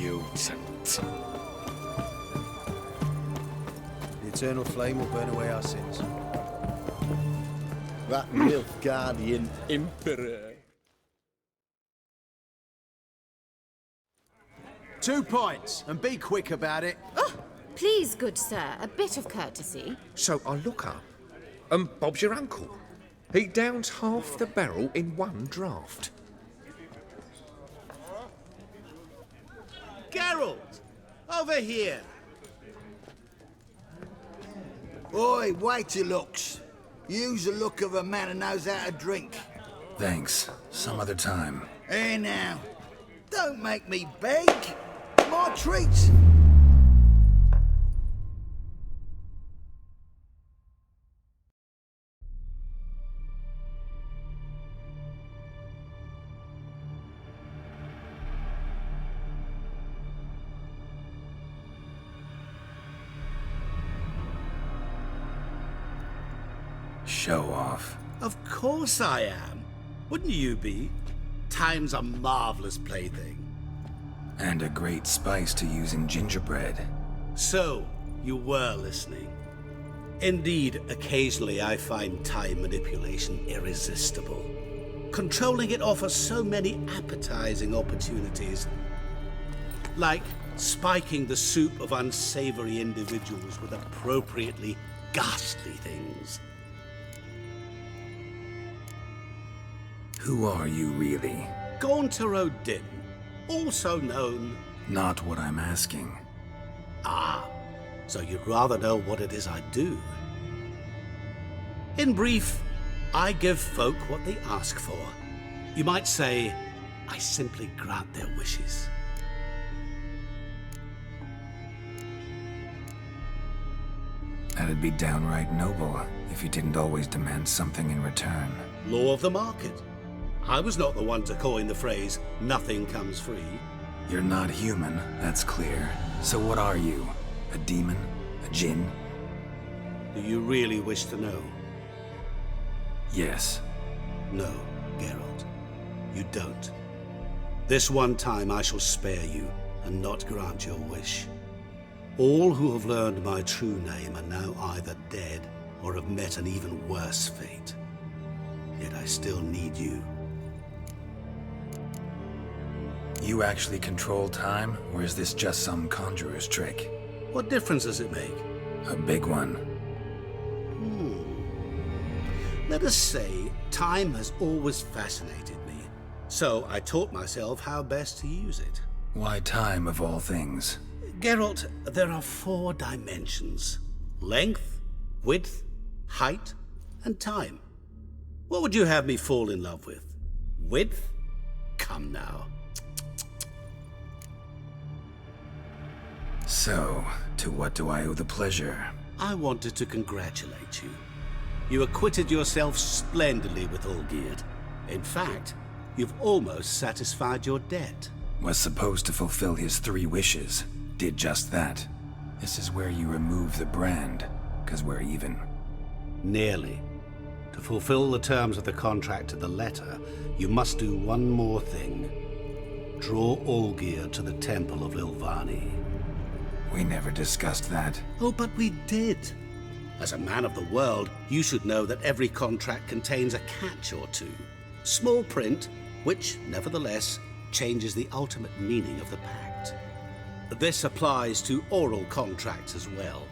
Mutant. The eternal flame will burn away our sins. That Nilfgaardian Emperor. 2 points, and be quick about it. Oh, please, good sir, a bit of courtesy. So I look up, and Bob's your uncle. He downs half the barrel in one draught. Geralt! Over here! Oi, wait your looks. Use the look of a man who knows how to drink. Thanks. Some other time. Hey now, don't make me beg. My treats. Show off. Of course I am. Wouldn't you be? Time's a marvelous plaything. And a great spice to use in gingerbread. So, you were listening. Indeed, occasionally I find time manipulation irresistible. Controlling it offers so many appetizing opportunities. Like spiking the soup of unsavory individuals with appropriately ghastly things. Who are you, really? Gaunter O'Din, also known... Not what I'm asking. Ah, so you'd rather know what it is I do. In brief, I give folk what they ask for. You might say, I simply grant their wishes. That'd be downright noble if you didn't always demand something in return. Law of the market. I was not the one to coin the phrase, nothing comes free. You're not human, that's clear. So what are you? A demon? A djinn? Do you really wish to know? Yes. No, Geralt. You don't. This one time I shall spare you and not grant your wish. All who have learned my true name are now either dead or have met an even worse fate. Yet I still need you. You actually control time, or is this just some conjurer's trick? What difference does it make? A big one. Let us say, time has always fascinated me. So I taught myself how best to use it. Why time, of all things? Geralt, there are 4 dimensions. Length, width, height, and time. What would you have me fall in love with? Width? Come now. So, to what do I owe the pleasure? I wanted to congratulate you. You acquitted yourself splendidly with Olgierd. In fact, you've almost satisfied your debt. Was supposed to fulfill his 3 wishes. Did just that. This is where you remove the brand, 'cause we're even. Nearly. To fulfill the terms of the contract to the letter, you must do one more thing. Draw Olgierd to the Temple of Lilvani. We never discussed that. Oh, but we did. As a man of the world, you should know that every contract contains a catch or two. Small print, which, nevertheless, changes the ultimate meaning of the pact. This applies to oral contracts as well.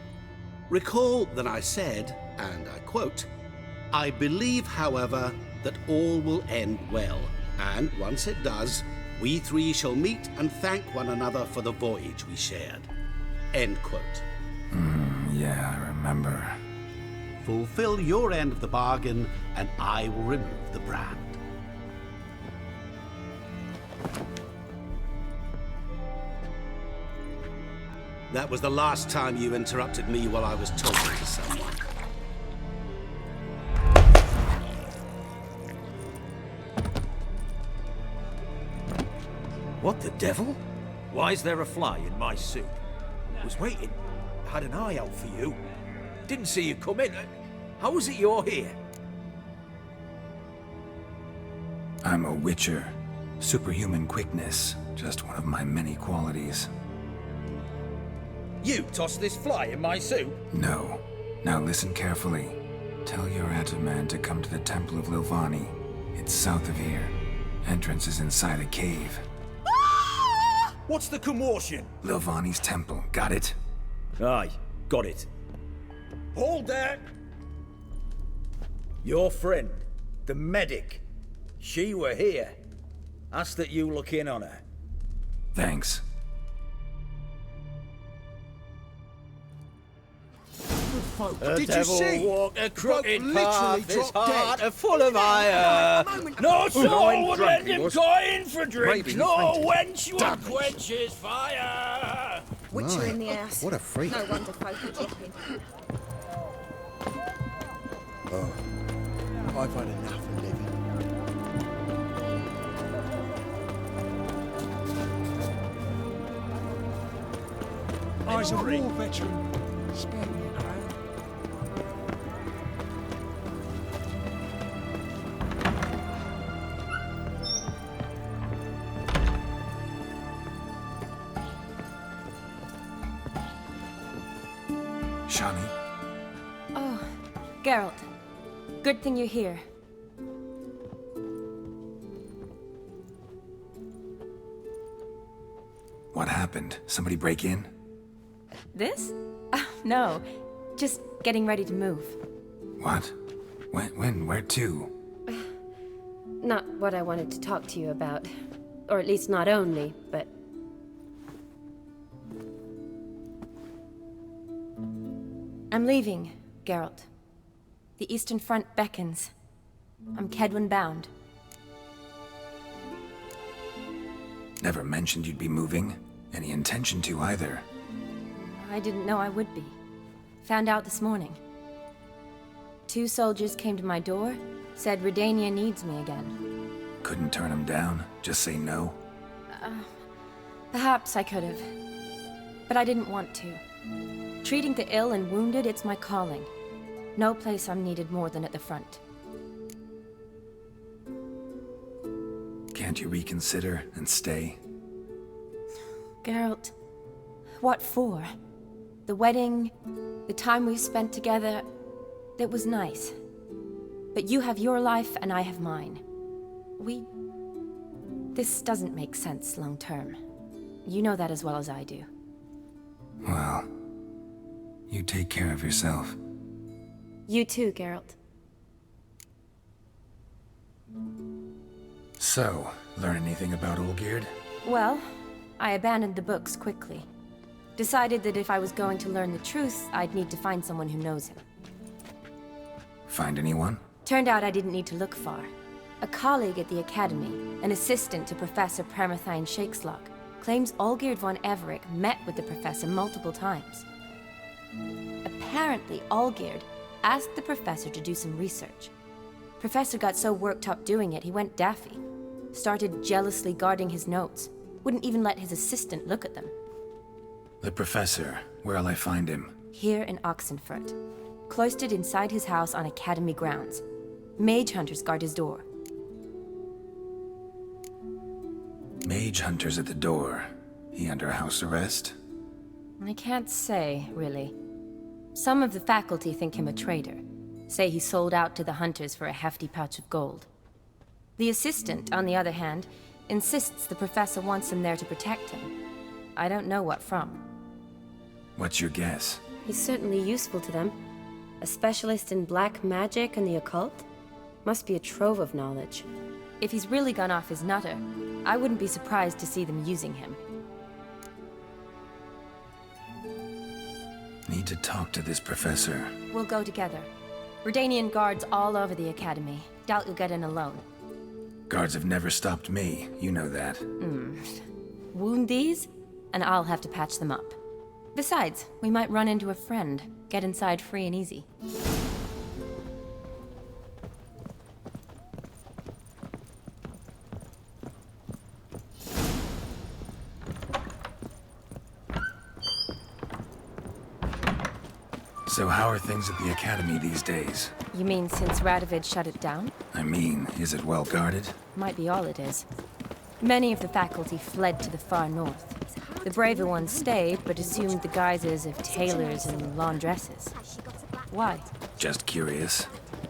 Recall that I said, and I quote, "I believe, however, that all will end well, and once it does, we 3 shall meet and thank one another for the voyage we shared." End quote. Yeah, I remember. Fulfill your end of the bargain, and I will remove the brand. That was the last time you interrupted me while I was talking to someone. What the devil? Why is there a fly in my soup? Was waiting. Had an eye out for you. Didn't see you come in. How is it you're here? I'm a witcher. Superhuman quickness, Just one of my many qualities. You tossed this fly in my soup? No. Now listen carefully. Tell your Ataman to come to the Temple of Lilvani. It's south of here. Entrance is inside a cave. What's the commotion? Lilvani's temple, got it? Aye, got it. Hold there! Your friend, the medic, she were here. Ask that you look in on her. Thanks. Did you see? Walked a crooked literally path, his dropped heart dead. full of ire. No soul would drunk, lend he him was. coin for drink. Maybe he No fainted. wench would Damn it. quench his fire. Witcher in the ass. What a freak. No wonder folk are dropping. I've had enough of living. I was a war veteran. Spare me a crown. Shani, Oh, Geralt. Good thing you're here. what happened? Somebody break in? This? No. Just getting ready to move. What? When? Where to? Not what I wanted to talk to you about. Or at least not only, but... I'm leaving, Geralt. The Eastern Front beckons. I'm Kedwin bound. Never mentioned you'd be moving. Any intention to either. I didn't know I would be. Found out this morning. 2 soldiers came to my door, said Redania needs me again. Couldn't turn him down? Just say no? Perhaps I could have. But I didn't want to. Treating the ill and wounded, it's my calling. No place I'm needed more than at the front. Can't you reconsider and stay? Geralt, what for? The wedding, the time we spent together, it was nice. But you have your life and I have mine. This doesn't make sense long term. You know that as well as I do. Well, you take care of yourself. You too, Geralt. So, learn anything about Olgierd? Well, I abandoned the books quickly. Decided that if I was going to learn the truth, I'd need to find someone who knows him. Find anyone? Turned out I didn't need to look far. A colleague at the Academy, an assistant to Professor Permathine Shakeslock, claims Olgierd von Everec met with the professor multiple times. Apparently, Olgierd asked the professor to do some research. Professor got so worked up doing it, he went daffy. Started jealously guarding his notes. Wouldn't even let his assistant look at them. The professor. Where'll I find him? Here in Oxenfurt. Cloistered inside his house on Academy grounds. Mage hunters guard his door. Mage hunters at the door. He under house arrest? I can't say, really. Some of the faculty think him a traitor. Say he sold out to the hunters for a hefty pouch of gold. The assistant, on the other hand, insists the professor wants him there to protect him. I don't know what from. What's your guess? He's certainly useful to them. A specialist in black magic and the occult? Must be a trove of knowledge. If he's really gone off his nutter, I wouldn't be surprised to see them using him. Need to talk to this professor. We'll go together. Redanian guards all over the Academy. Doubt you'll get in alone. Guards have never stopped me, you know that. Wound these, and I'll have to patch them up. Besides, we might run into a friend. Get inside free and easy. So how are things at the Academy these days? You mean since Radovid shut it down? I mean, is it well guarded? Might be all it is. Many of the faculty fled to the far north. The braver ones stayed, but assumed the guises of tailors and laundresses. Why? Just curious.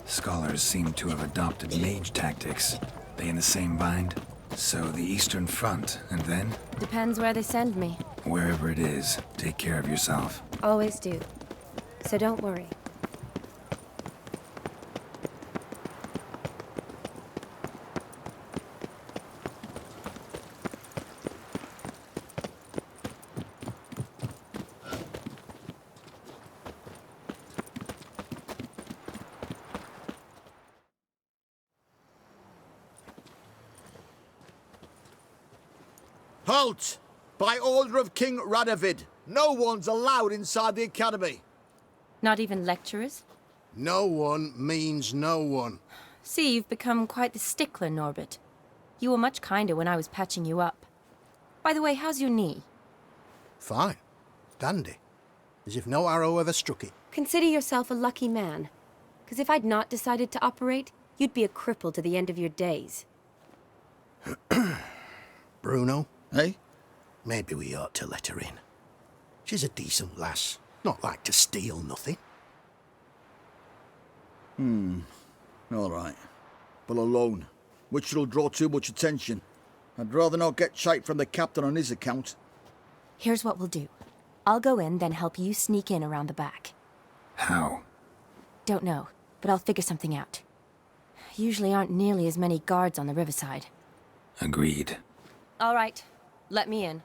Scholars seem to have adopted mage tactics. They in the same bind? So the Eastern Front, and then? Depends where they send me. Wherever it is, take care of yourself. Always do. So don't worry. Halt! By order of King Radovid, no one's allowed inside the academy. Not even lecturers? No one means no one. See, you've become quite the stickler, Norbert. You were much kinder when I was patching you up. By the way, how's your knee? Fine. Dandy. As if no arrow ever struck it. Consider yourself a lucky man. Because if I'd not decided to operate, you'd be a cripple to the end of your days. Bruno, Eh? maybe we ought to let her in. She's a decent lass. Not like to steal nothing. All right. But alone, which will draw too much attention. I'd rather not get shite from the captain on his account. Here's what we'll do. I'll go in, then help you sneak in around the back. How? Don't know, but I'll figure something out. Usually aren't nearly as many guards on the riverside. Agreed. All right, let me in.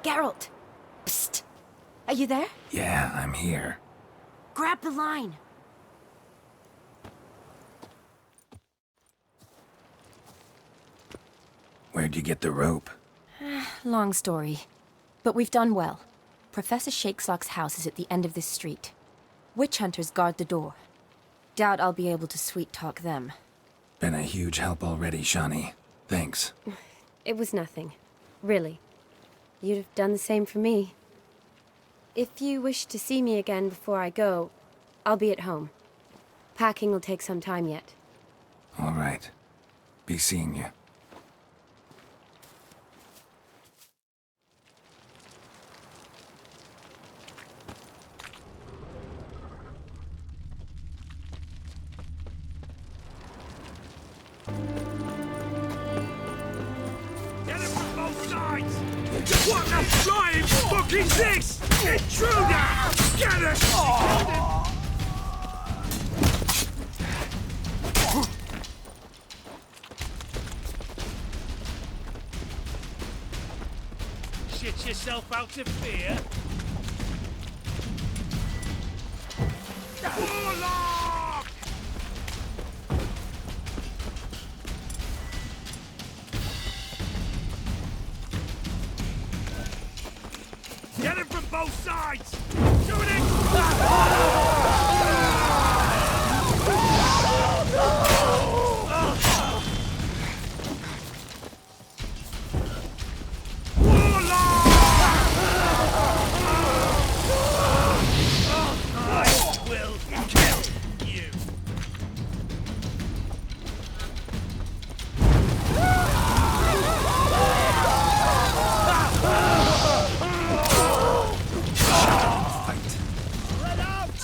Geralt! Psst! Are you there? Yeah, I'm here. Grab the line! Where'd you get the rope? Long story. But we've done well. Professor Shakeslock's house is at the end of this street. Witch hunters guard the door. Doubt I'll be able to sweet-talk them. Been a huge help already, Shani. Thanks. It was nothing. Really. You'd have done the same for me. If you wish to see me again before I go, I'll be at home. Packing will take some time yet. All right. Be seeing you. Get him from both sides! What the flying fuck is this? Intruder! Get it! Shit yourself out of fear? Warlock! Get him from both sides! Doing it! I will kill you! Let out!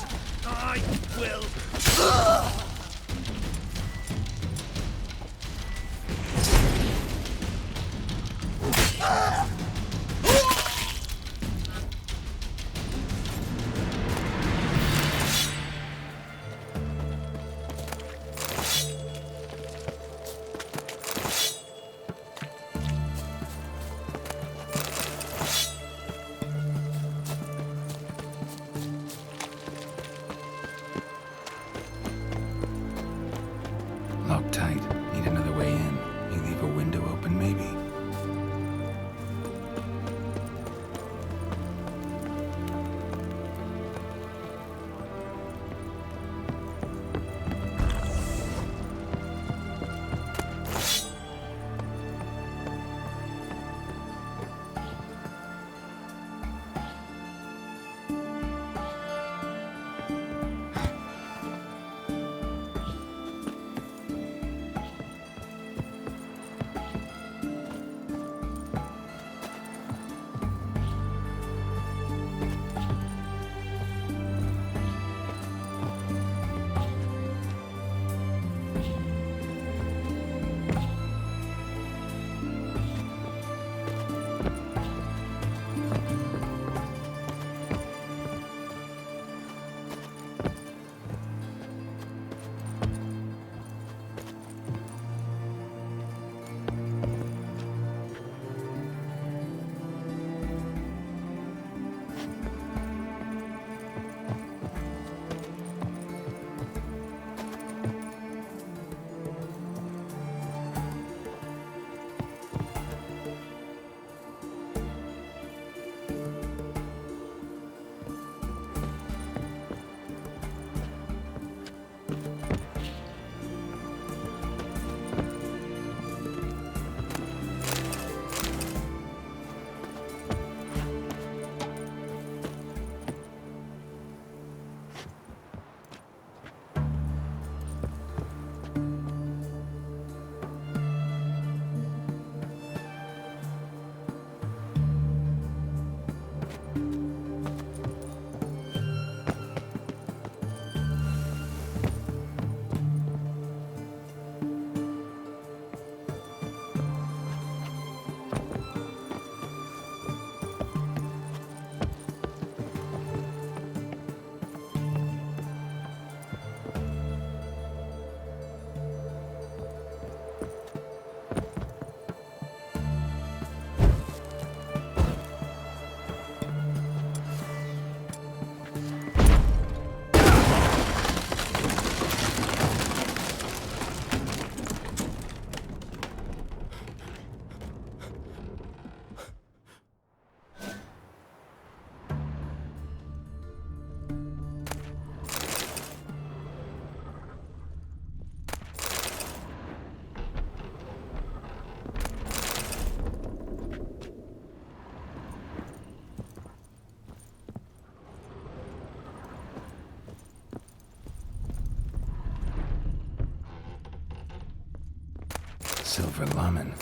Silver Laman.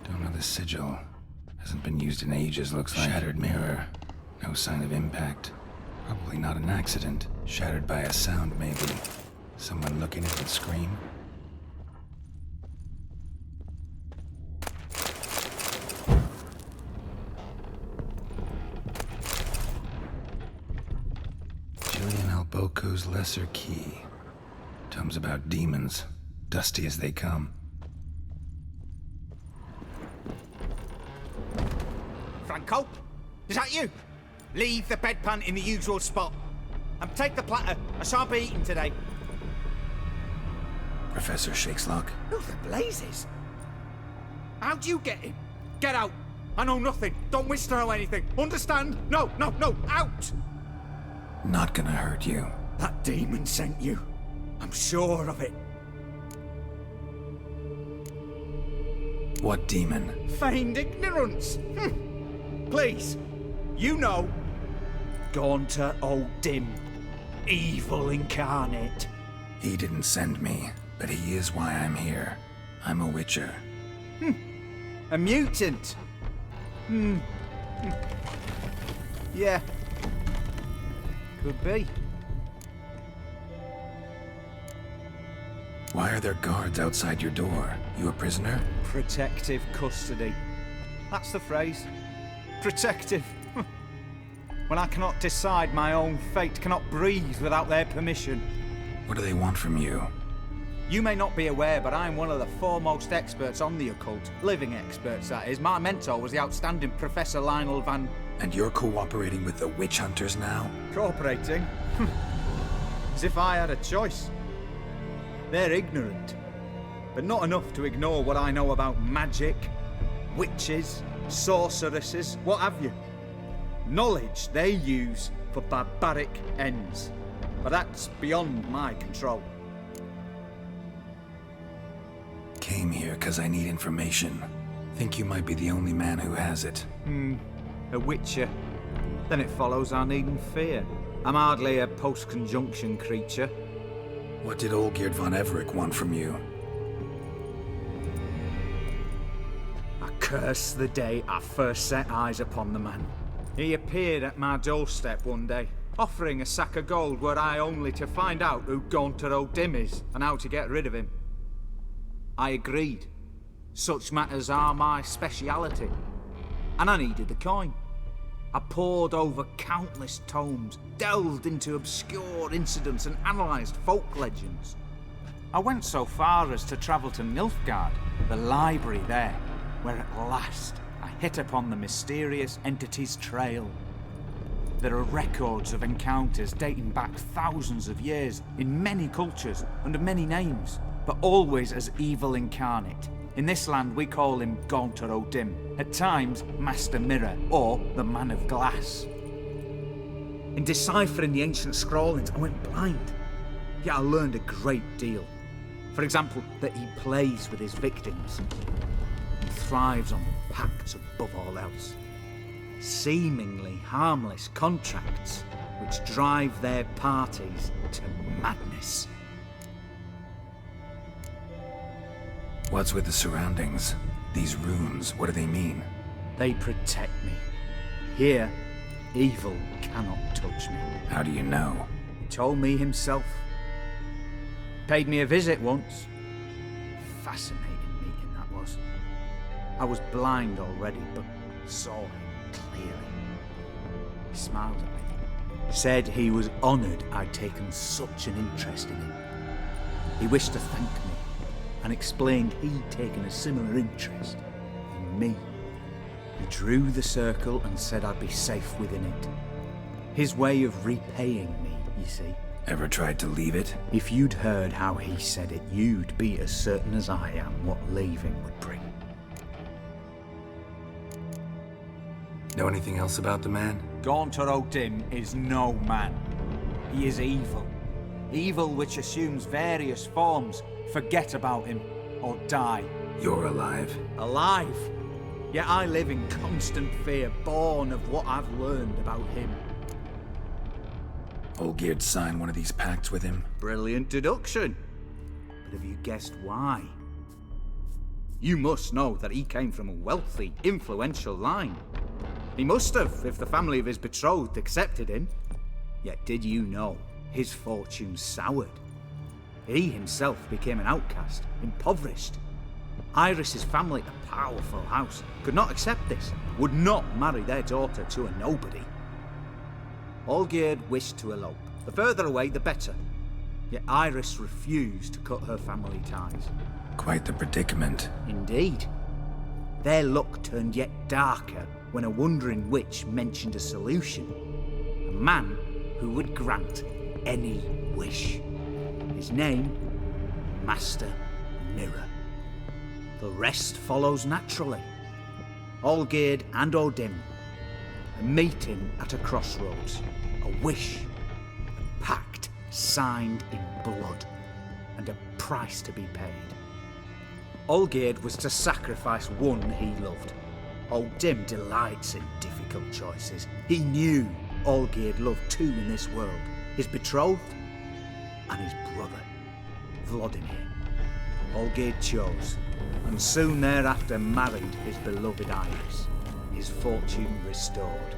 Don't know the sigil. Hasn't been used in ages, looks like. Shattered mirror. No sign of impact. Probably not an accident. Shattered by a sound, maybe. Someone looking at it scream. Boko's Lesser Key. Tomes about demons, dusty as they come. Franco? Is that you? Leave the bedpan in the usual spot. And take the platter. I shan't be eating today. Professor Shakeslock? Who the blazes? How'd you get him? Get out! I know nothing. Don't wish to know anything. Understand? No, no, no! Out! Not gonna hurt you. That demon sent you. I'm sure of it. What demon? Feigned ignorance. Please, you know. Gaunter O'Dim. Evil incarnate. He didn't send me, but he is why I'm here. I'm a witcher. A mutant. Yeah. Could be. Why are there guards outside your door? You a prisoner? Protective custody. That's the phrase. Protective. When I cannot decide my own fate, cannot breathe without their permission. What do they want from you? You may not be aware, but I'm one of the foremost experts on the occult. Living experts, that is. My mentor was the outstanding Professor Lionel Van... And you're cooperating with the witch hunters now? Cooperating? As if I had a choice. They're ignorant, but not enough to ignore what I know about magic, witches, sorceresses, what have you. Knowledge they use for barbaric ends, but that's beyond my control. Came here because I need information. Think you might be the only man who has it. A witcher. Then it follows I needn't fear. I'm hardly a post-conjunction creature. What did Olgierd von Everec want from you? I curse the day I first set eyes upon the man. He appeared at my doorstep one day, offering a sack of gold were I only to find out who Gaunter O'Dim is and how to get rid of him. I agreed. Such matters are my speciality. And I needed the coin. I pored over countless tomes, delved into obscure incidents and analysed folk legends. I went so far as to travel to Nilfgaard, the library there, where at last I hit upon the mysterious entity's trail. There are records of encounters dating back thousands of years in many cultures under many names, but always as evil incarnate. In this land, we call him Gaunter O'Dim, at times Master Mirror, or the Man of Glass. In deciphering the ancient scrawlings, I went blind, yet I learned a great deal. For example, that he plays with his victims, and thrives on pacts above all else. Seemingly harmless contracts which drive their parties to madness. What's with the surroundings? These runes, what do they mean? They protect me. Here, evil cannot touch me. How do you know? He told me himself. Paid me a visit once. Fascinating meeting that was. I was blind already, but saw him clearly. He smiled at me. Said he was honoured I'd taken such an interest in him. He wished to thank me, and explained he'd taken a similar interest in me. He drew the circle and said I'd be safe within it. His way of repaying me, you see. Ever tried to leave it? If you'd heard how he said it, you'd be as certain as I am what leaving would bring. Know anything else about the man? Gaunter O'Dim is no man. He is evil. Evil which assumes various forms. Forget about him, or die. You're alive. Alive? Yet I live in constant fear, born of what I've learned about him. Olgierd signed one of these pacts with him? Brilliant deduction. But have you guessed why? You must know that he came from a wealthy, influential line. He must have, if the family of his betrothed accepted him. Yet did you know his fortune soured? He himself became an outcast, impoverished. Iris's family, a powerful house, could not accept this, would not marry their daughter to a nobody. Olgierd wished to elope. The further away, the better. Yet Iris refused to cut her family ties. Quite the predicament. Indeed. Their luck turned yet darker when a wandering witch mentioned a solution. A man who would grant any wish. His name, Master Mirror. The rest follows naturally. Olgierd and Odim, a meeting at a crossroads, a wish, a pact signed in blood, and a price to be paid. Olgierd was to sacrifice one he loved. Odim delights in difficult choices. He knew Olgierd loved two in this world, his betrothed and his brother, Vladimir. Olgierd chose, and soon thereafter married his beloved Iris, his fortune restored.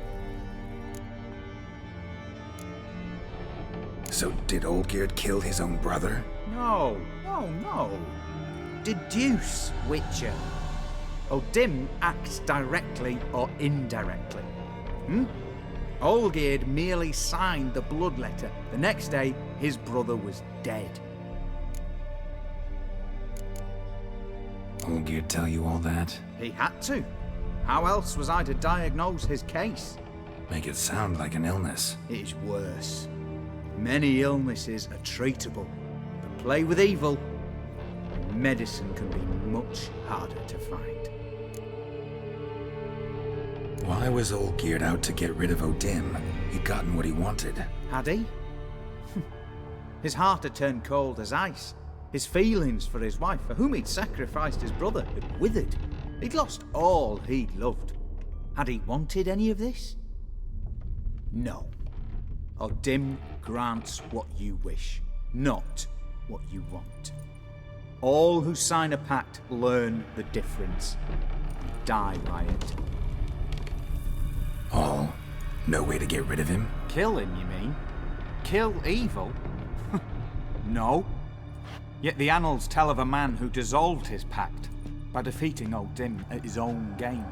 So did Olgierd kill his own brother? No. Deduce, Witcher. Odim acts directly or indirectly. Olgierd merely signed the blood letter. The next day, his brother was dead. Olgierd tell you all that? He had to. How else was I to diagnose his case? Make it sound like an illness. It is worse. Many illnesses are treatable, but play with evil, and medicine can be much harder to find. Why was Olgierd out to get rid of Odim? He'd gotten what he wanted. Had he? His heart had turned cold as ice. His feelings for his wife, for whom he'd sacrificed his brother, had withered. He'd lost all he'd loved. Had he wanted any of this? No. Odim grants what you wish, not what you want. All who sign a pact learn the difference and die by it. All? No way to get rid of him? Kill him, you mean? Kill evil? No. Yet the annals tell of a man who dissolved his pact by defeating Odim at his own game.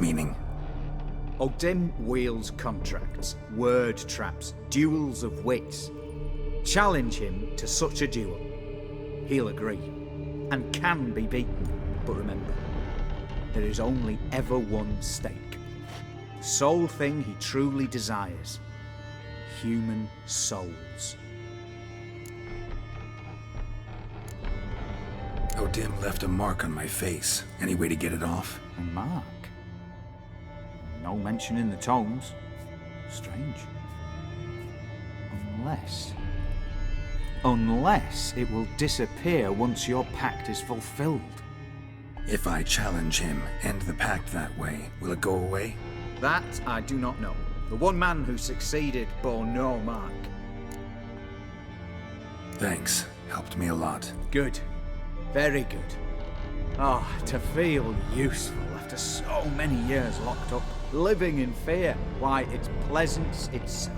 Meaning? Odim wields contracts, word traps, duels of wits. Challenge him to such a duel. He'll agree, and can be beaten. But remember, there is only ever one stake. The sole thing he truly desires. Human souls. Odim left a mark on my face. Any way to get it off? A mark? No mention in the tomes. Strange. Unless it will disappear once your pact is fulfilled. If I challenge him, end the pact that way, will it go away? That I do not know. The one man who succeeded bore no mark. Thanks. Helped me a lot. Good. Very good. Ah, to feel useful after so many years locked up, living in fear. Why, it's pleasance itself.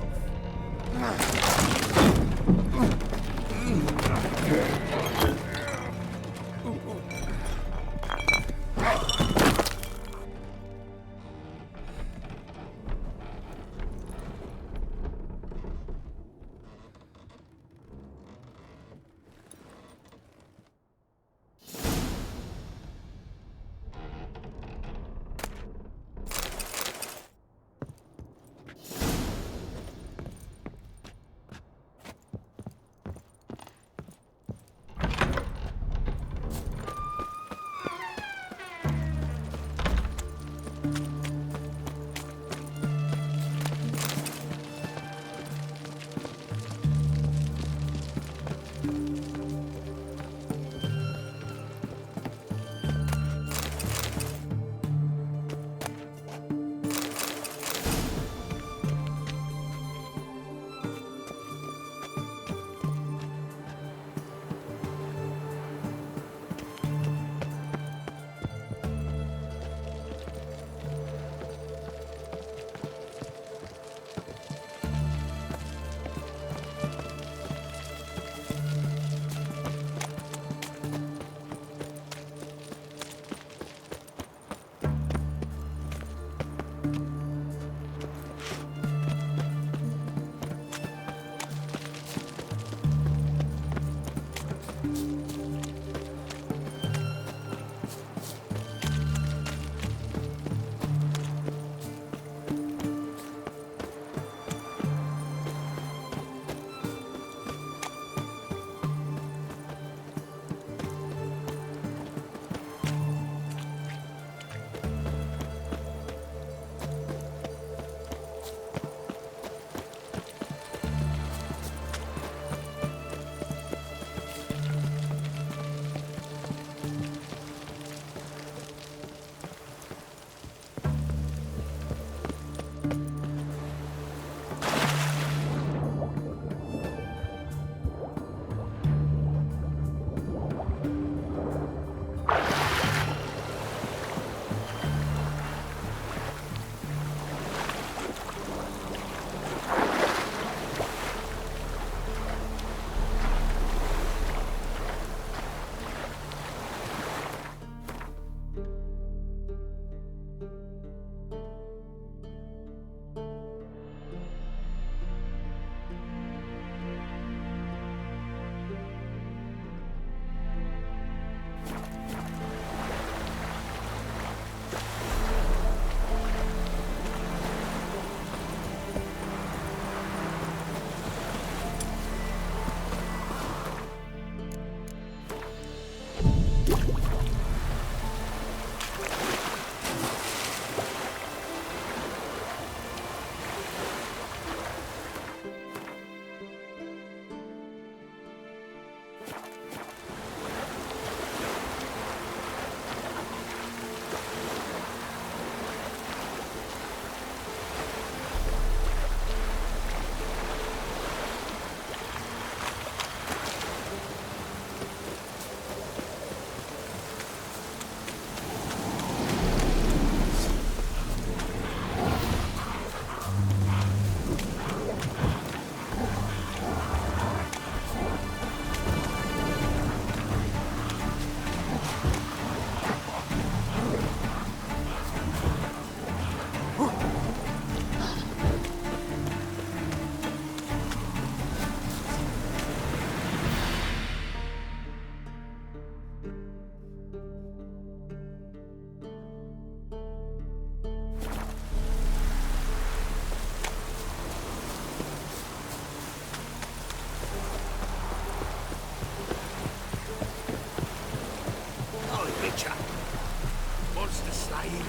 lying.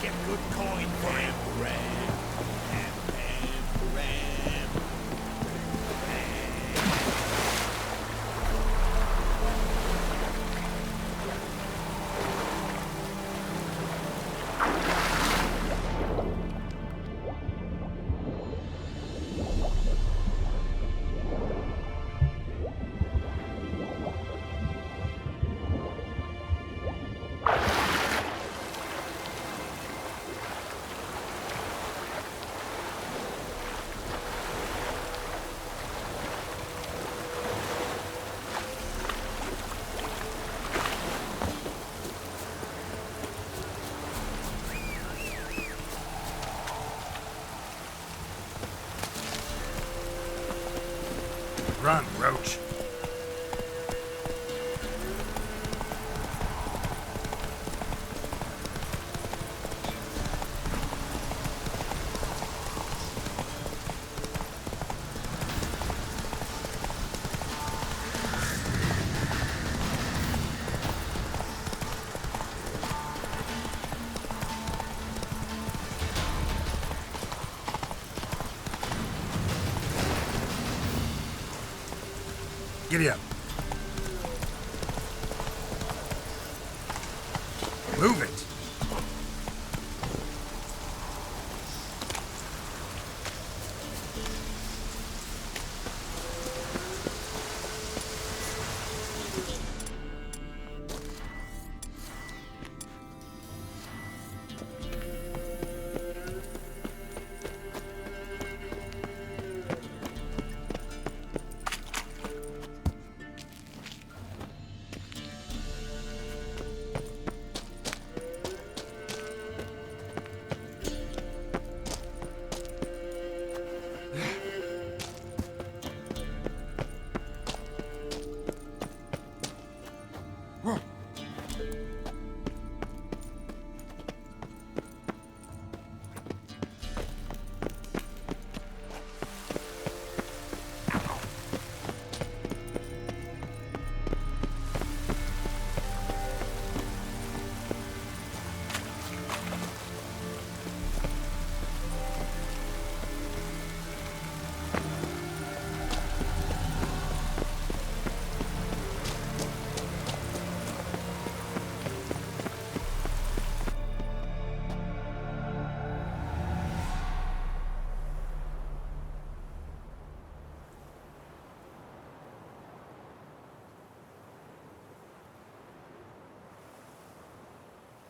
Get good coin for him. Run, Roach. Giddy up. Move it.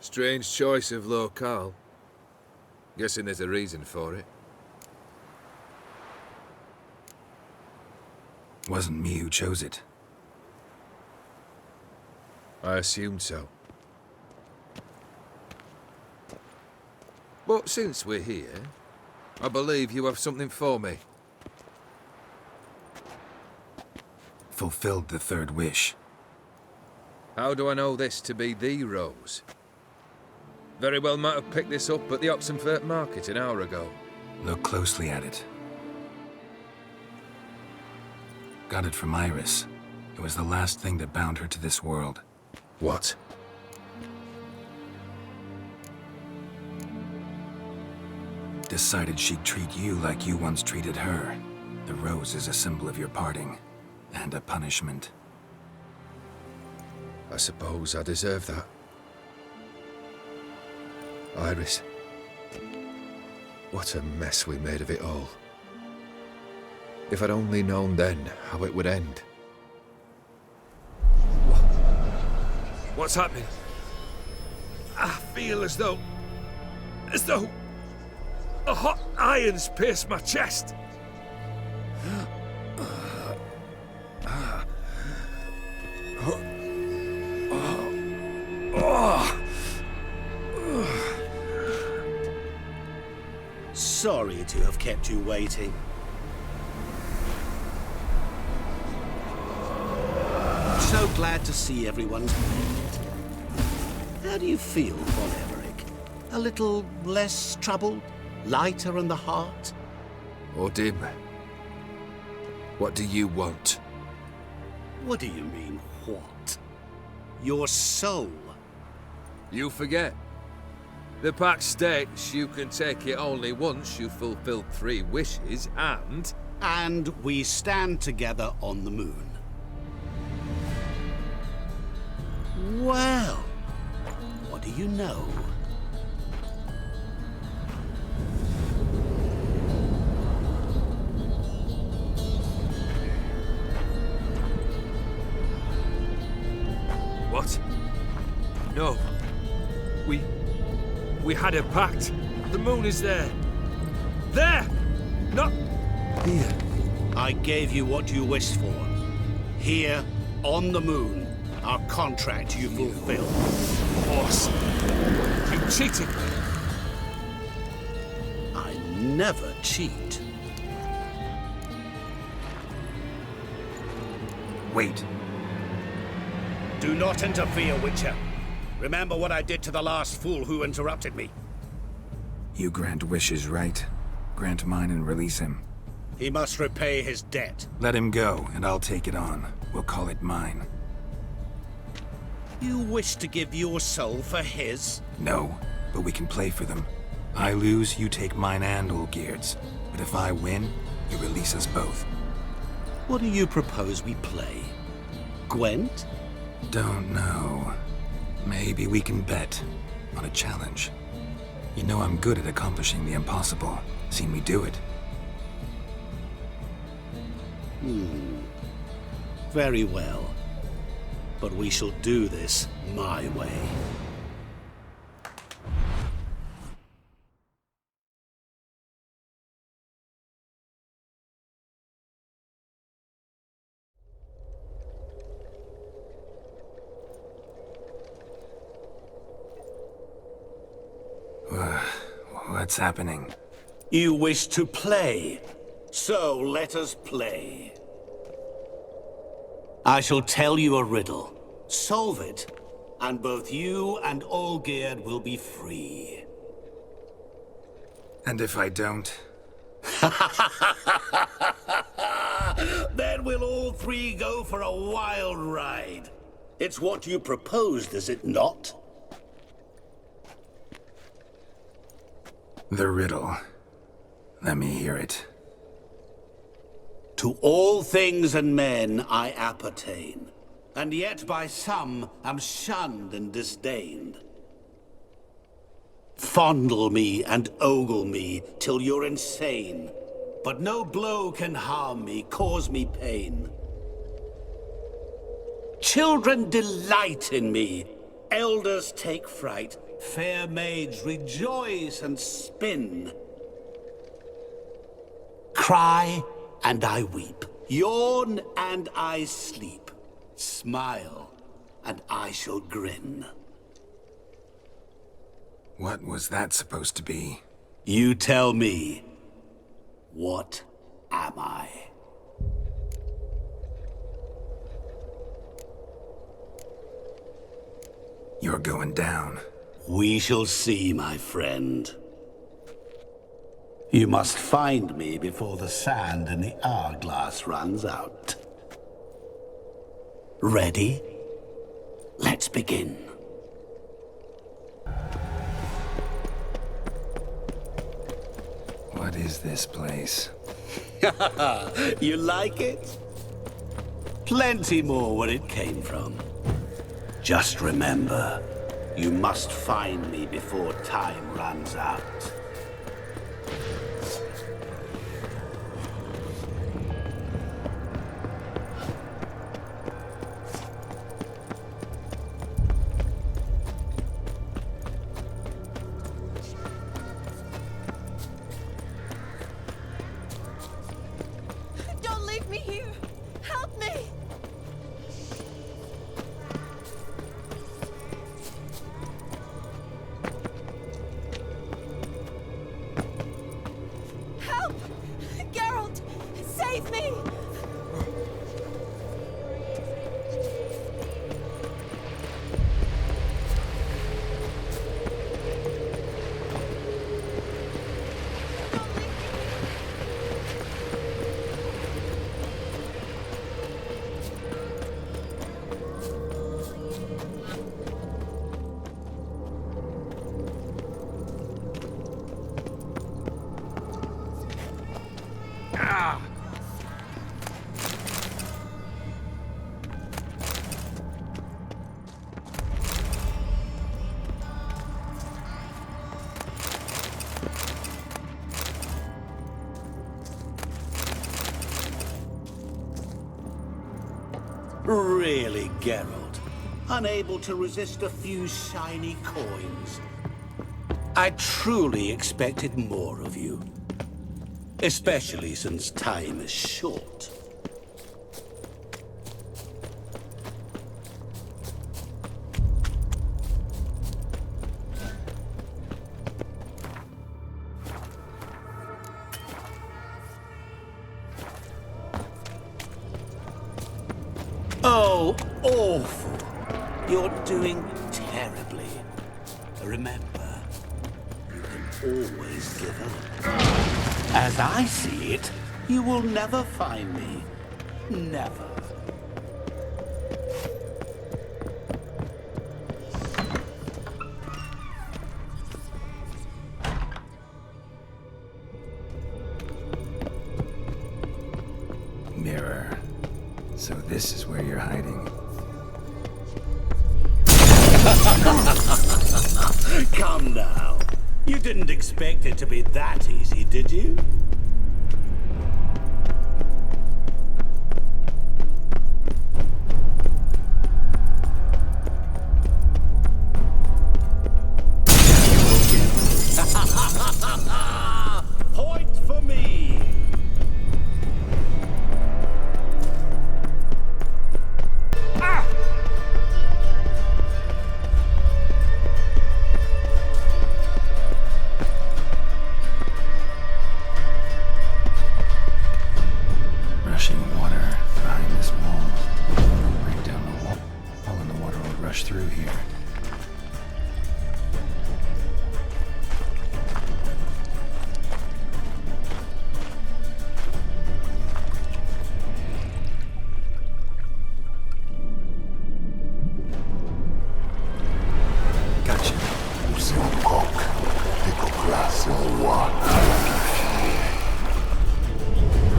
Strange choice of locale. Guessing there's a reason for it. Wasn't me who chose it. I assumed so. But since we're here, I believe you have something for me. Fulfilled the third wish. How do I know this to be the rose? Very well might have picked this up at the Oxenfurt market an hour ago. Look closely at it. Got it from Iris. It was the last thing that bound her to this world. What? Decided she'd treat you like you once treated her. The rose is a symbol of your parting, and a punishment. I suppose I deserve that. Iris. What a mess we made of it all. If I'd only known then how it would end. What's happening? I feel as though a hot iron's pierced my chest. Sorry to have kept you waiting. So glad to see everyone's made. How do you feel, Von Everett? A little less troubled? Lighter in the heart? Or dim? What do you want? What do you mean, what? Your soul. You forget. The pact states you can take it only once you've fulfilled 3 wishes, and... And we stand together on the moon. Well, what do you know? What? No. We had a pact. The moon is there. There! Not here. I gave you what you wished for. Here, on the moon, our contract you fulfilled. Horse. You cheated me. I never cheat. Wait. Do not interfere, Witcher. Remember what I did to the last fool who interrupted me. You grant wishes, right? Grant mine and release him. He must repay his debt. Let him go, and I'll take it on. We'll call it mine. You wish to give your soul for his? No, but we can play for them. I lose, you take mine and Olgierd's. But if I win, you release us both. What do you propose we play? Gwent? Don't know. Maybe we can bet on a challenge. You know I'm good at accomplishing the impossible. Seen me do it. Very well. But we shall do this my way. What's happening? You wish to play, so let us play. I shall tell you a riddle. Solve it, and both you and Olgierd will be free. And if I don't? Then we'll all 3 go for a wild ride. It's what you proposed, is it not? The riddle. Let me hear it. To all things and men I appertain, and yet by some am shunned and disdained. Fondle me and ogle me till you're insane, but no blow can harm me, cause me pain. Children delight in me, elders take fright, fair maids rejoice and spin. Cry and I weep, yawn and I sleep, smile and I shall grin. What was that supposed to be? You tell me, what am I? You're going down. We shall see, my friend. You must find me before the sand in the hourglass runs out. Ready? Let's begin. What is this place? You like it? Plenty more where it came from. Just remember, you must find me before time runs out. Don't leave me here! Help me! Help! Geralt! Save me! Really, Geralt? Unable to resist a few shiny coins? I truly expected more of you. Especially since time is short. Oh, awful. You're doing terribly. Remember, you can always give up. As I see it, you will never find me. Never. Mirror. So this is where you're hiding. Come now. You didn't expect it to be that easy, did you? Point for me. Rushing water behind this wall. Break down the wall, and the water will rush through here. Gotcha.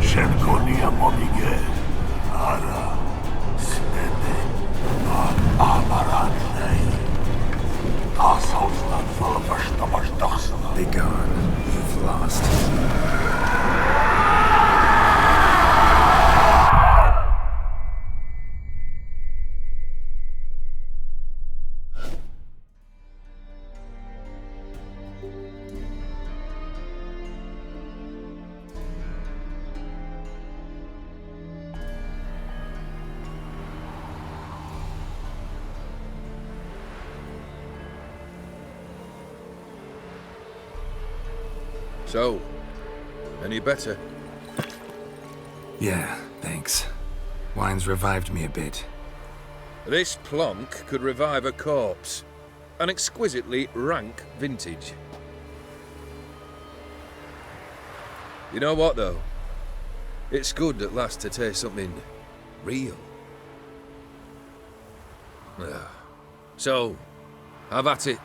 Shenkonia Momige, Ara, Snede, Amaranei, Assaultland full of Ashtamashtaxana. Be gone. You've lost. So, any better? Yeah, thanks. Wine's revived me a bit. This plonk could revive a corpse. An exquisitely rank vintage. You know what, though? It's good at last to taste something real. So, have at it.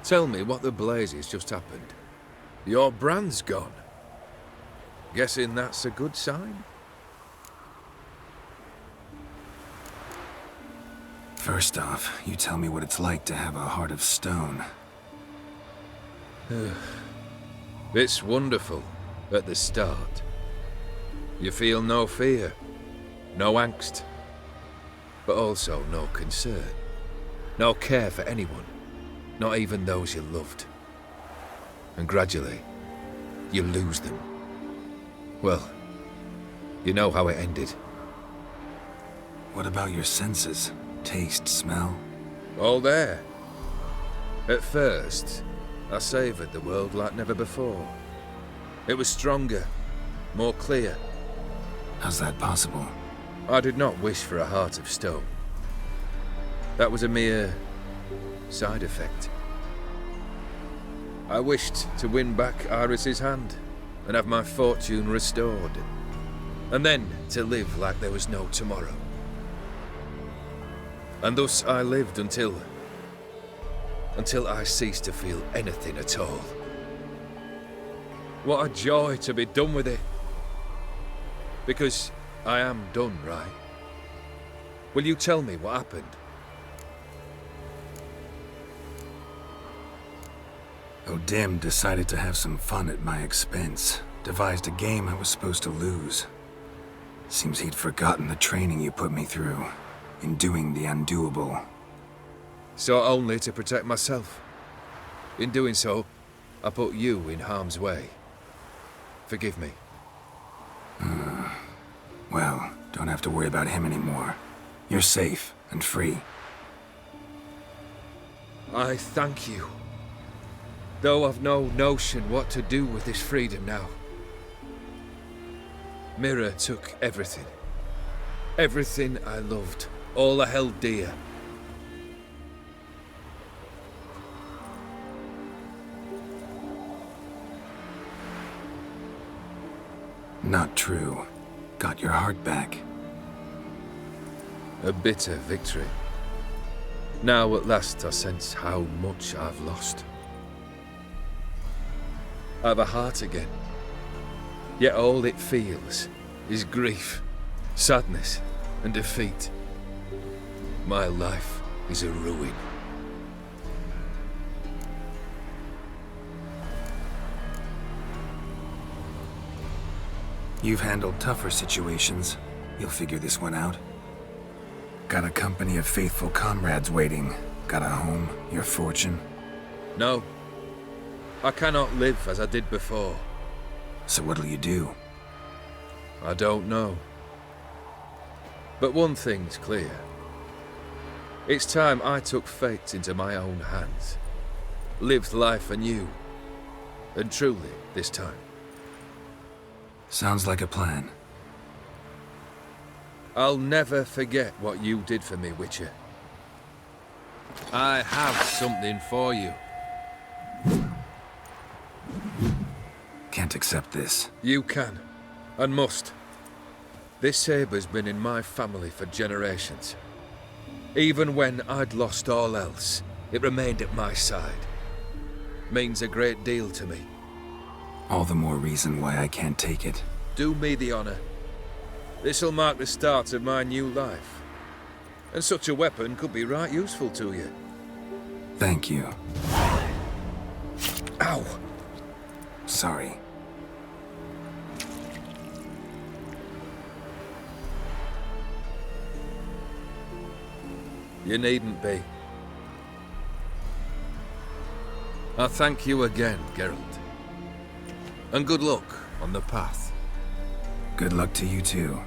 Tell me what the blazes just happened. Your brand's gone. Guessing that's a good sign? First off, you tell me what it's like to have a heart of stone. It's wonderful at the start. You feel no fear, no angst, but also no concern, no care for anyone, not even those you loved. And gradually, you lose them. Well, you know how it ended. What about your senses? Taste, smell? All there. At first, I savoured the world like never before. It was stronger, more clear. How's that possible? I did not wish for a heart of stone. That was a mere side effect. I wished to win back Iris's hand and have my fortune restored. And then to live like there was no tomorrow. And thus I lived until I ceased to feel anything at all. What a joy to be done with it. Because I am done, right? Will you tell me what happened? O'Dim decided to have some fun at my expense. Devised a game I was supposed to lose. Seems he'd forgotten the training you put me through. in doing the undoable. Sought only to protect myself. In doing so, I put you in harm's way. Forgive me. Well, don't have to worry about him anymore. You're safe and free. I thank you. Though I've no notion what to do with this freedom now. Mira took everything. Everything I loved. All I held dear. Not true. Got your heart back. A bitter victory. Now at last I sense how much I've lost. I've a heart again. Yet all it feels is grief, sadness, and defeat. My life is a ruin. You've handled tougher situations. You'll figure this one out. Got a company of faithful comrades waiting. Got a home, your fortune. No. I cannot live as I did before. So what'll you do? I don't know. But one thing's clear. It's time I took fate into my own hands. Lived life anew. And truly, this time. Sounds like a plan. I'll never forget what you did for me, Witcher. I have something for you. Can't accept this. You can, and must. This sabre's been in my family for generations. Even when I'd lost all else, it remained at my side. Means a great deal to me. All the more reason why I can't take it. Do me the honor. This'll mark the start of my new life. And such a weapon could be right useful to you. Thank you. Ow! Sorry. You needn't be. I thank you again, Geralt. And good luck on the path. Good luck to you too.